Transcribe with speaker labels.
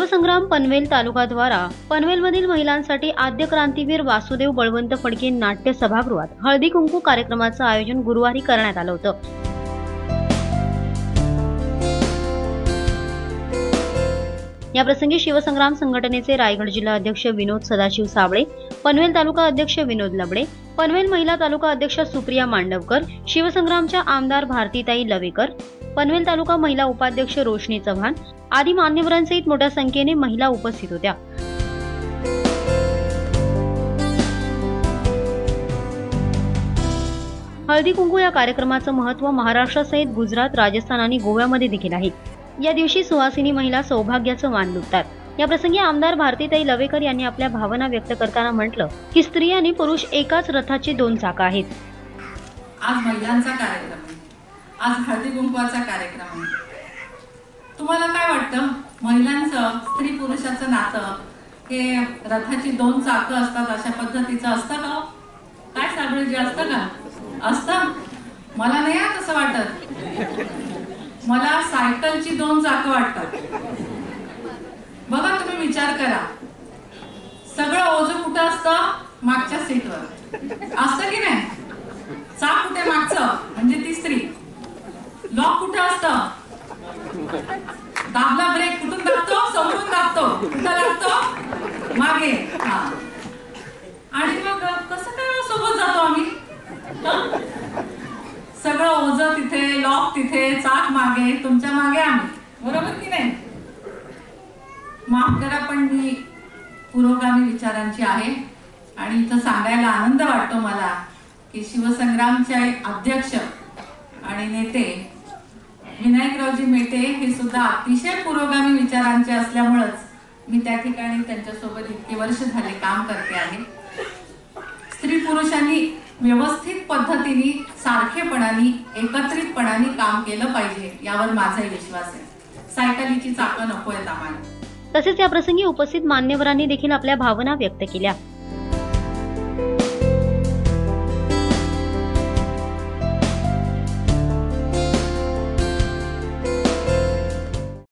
Speaker 1: शिवसंग्राम पनवेल तालुका द्वारा पनवेलमधील महिलांसाठी आद्य क्रांतीवीर वासुदेव बळवंत फडके नाट्य सभागृहात हळदी कुंकू कार्यक्रमाचं आयोजन गुरुवारी करण्यात आलं होतं। या प्रसंगी शिवसंग्राम संघटनेचे रायगड जिल्हा अध्यक्ष विनोद सदाशिव साबळे, पनवेल तालुका अध्यक्ष विनोद लबडे, पनवेल महिला तालुका अध्यक्ष सुप्रिया मांडवकर, शिवसंग्रामच्या आमदार भारतीताई लवेकर, पनवेल तालुका महिला उपाध्यक्ष रोशनी चव्हाण आदी मान्यवरांसहित मोठ्या संख्येने महिला उपस्थित होत्या। हळदी कुंकू या कार्यक्रमाचं महत्त्व महाराष्ट्रासहित गुजरात, राजस्थान आणि गोव्यामध्ये देखील आहे। या दिवशी सुवासिनी महिला सौभाग्याचं मान लुटतात। या प्रसंगी आमदार भारतीताई लवेकर यांनी आपल्या भावना व्यक्त करताना म्हटलं की स्त्री आणि पुरुष एकाच रथाची दोन चाकं आहेत।
Speaker 2: आज महिलांचा कार्यक्रम आहे, आज हळदी कुंकवाचा कार्यक्रम आहे। तुम्हाला काय वाटतं, महिलांचं स्त्री पुरुषाचं नातं हे रथाची दोन चाकं असतात अशा पद्धतीचं असतं का? काय साबळेजी, असतं का? असतं? मला नाही तसं वाटत, मला सायकलची दोन चाकं वाटतात। बघा, तुम्ही विचार करा, सगळं ओझं कुठं असतं? मागच्या सीटवर असतं की नाही? चाक कुठे मागचं म्हणजे ती स्त्री। लॉक कुठं असतं? दाबला ब्रेक कुठून दाबतो? समोरून दाबतो। कुठं लागतो? मागे। हा, आणि मग कसं काय सोबत जातो आम्ही? सगळं ओझं तिथे, लॉक तिथे, चाक मागे, तुमच्या मागे आम्ही, बरोबर की नाही? माफ करा, पण मी पुरोगामी विचारांची आहे आणि इथं सांगायला आनंद वाटतो मला की शिवसंग्रामचे अध्यक्ष आणि नेते विनायकरावजी मेटे हे सुद्धा अतिशय पुरोगामी विचारांचे असल्यामुळेच मी त्या ठिकाणी त्यांच्यासोबत इतके वर्ष झाले काम करते आहे। स्त्री पुरुषांनी व्यवस्थित पद्धतीने, सारखेपणाने, एकत्रितपणाने काम केलं पाहिजे यावर माझाही विश्वास आहे। सायकलीची चाकं नको आहेत आम्हाला।
Speaker 1: तसेच या प्रसंगी उपस्थित मान्यवरांनी देखील आपल्या भावना व्यक्त केल्या।